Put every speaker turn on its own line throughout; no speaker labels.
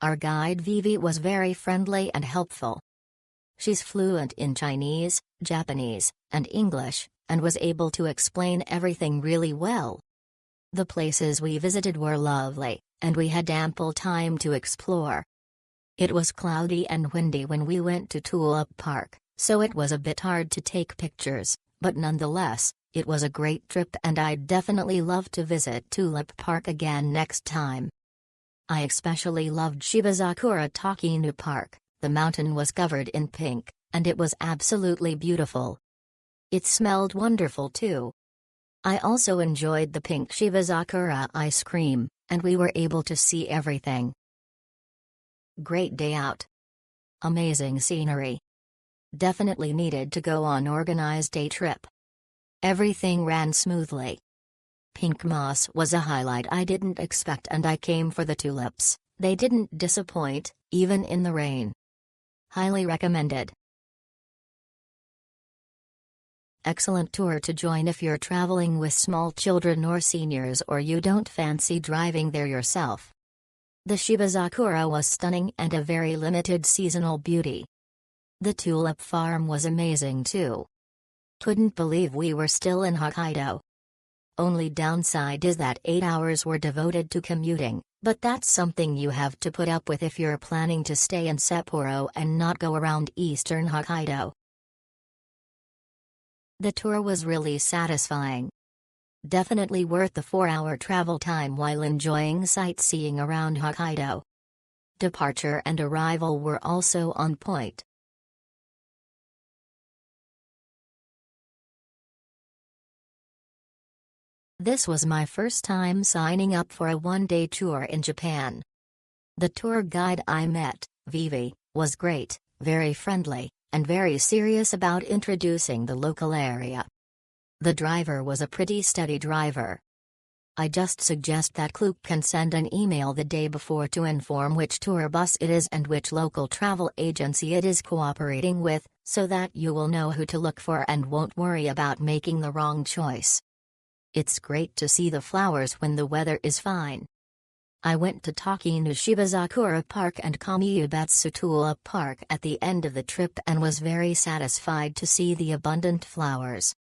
Our guide Vivi was very friendly and helpful. She's fluent in Chinese, Japanese, and English, and was able to explain everything really well. The places we visited were lovely, and we had ample time to explore. It was cloudy and windy when we went to Tulip Park, so it was a bit hard to take pictures, but nonetheless, it was a great trip and I'd definitely love to visit Tulip Park again next time. I especially loved Shibazakura Takinoue Park. The mountain was covered in pink, and it was absolutely beautiful. It smelled wonderful too. I also enjoyed the pink Shibazakura ice cream, and we were able to see everything. Great day out. Amazing scenery. Definitely needed to go on organized day trip. Everything ran smoothly. Pink moss was a highlight I didn't expect, and I came for the tulips. They didn't disappoint, even in the rain. Highly recommended. Excellent tour to join if you're traveling with small children or seniors or you don't fancy driving there yourself. The Shibazakura was stunning and a very limited seasonal beauty. The tulip farm was amazing too. Couldn't believe we were still in Hokkaido. Only downside is that 8 hours were devoted to commuting, but that's something you have to put up with if you're planning to stay in Sapporo and not go around eastern Hokkaido. The tour was really satisfying. Definitely worth the 4-hour travel time while enjoying sightseeing around Hokkaido. Departure and arrival were also on point. This was my first time signing up for a one-day tour in Japan. The tour guide I met, Vivi, was great, very friendly, and very serious about introducing the local area. The driver was a pretty steady driver. I just suggest that Klook can send an email the day before to inform which tour bus it is and which local travel agency it is cooperating with, so that you will know who to look for and won't worry about making the wrong choice. It's great to see the flowers when the weather is fine. I went to Takinoue Shibazakura Park and Kamiyubetsu Tulip Park at the end of the trip and was very satisfied to see the abundant flowers.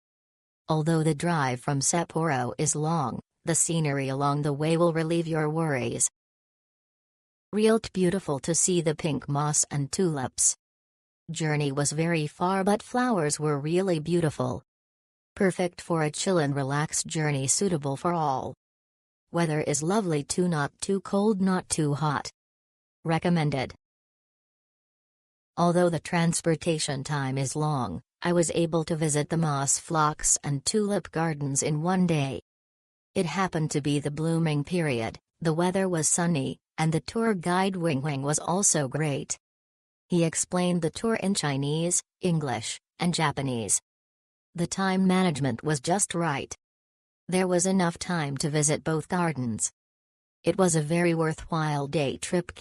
Although the drive from Sapporo is long, the scenery along the way will relieve your worries. Real beautiful to see the pink moss and tulips. Journey was very far but flowers were really beautiful. Perfect for a chill and relaxed journey suitable for all. Weather is lovely too, not too cold, not too hot. Recommended. Although the transportation time is long, I was able to visit the moss flocks and tulip gardens in one day. It happened to be the blooming period, the weather was sunny, and the tour guide Wing Wing was also great. He explained the tour in Chinese, English, and Japanese. The time management was just right. There was enough time to visit both gardens. It was a very worthwhile day trip.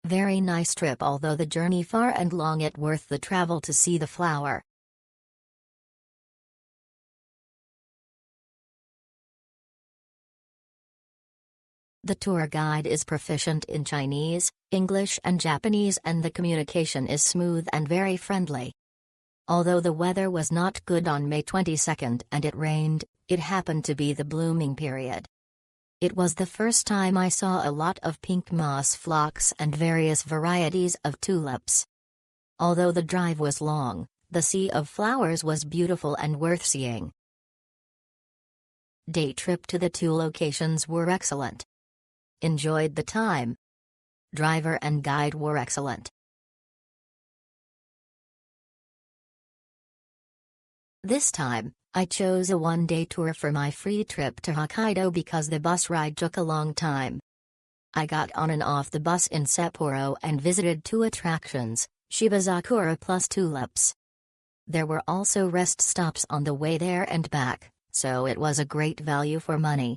Very nice trip, although the journey far and long, it worth the travel to see the flower. The tour guide is proficient in Chinese, English and Japanese, and the communication is smooth and very friendly. Although the weather was not good on May 22nd and it rained, it happened to be the blooming period. It was the first time I saw a lot of pink moss flocks and various varieties of tulips. Although the drive was long, the sea of flowers was beautiful and worth seeing. Day trip to the two locations were excellent. Enjoyed the time. Driver and guide were excellent. This time, I chose a one-day tour for my free trip to Hokkaido because the bus ride took a long time. I got on and off the bus in Sapporo and visited two attractions, Shibazakura plus tulips. There were also rest stops on the way there and back, so it was a great value for money.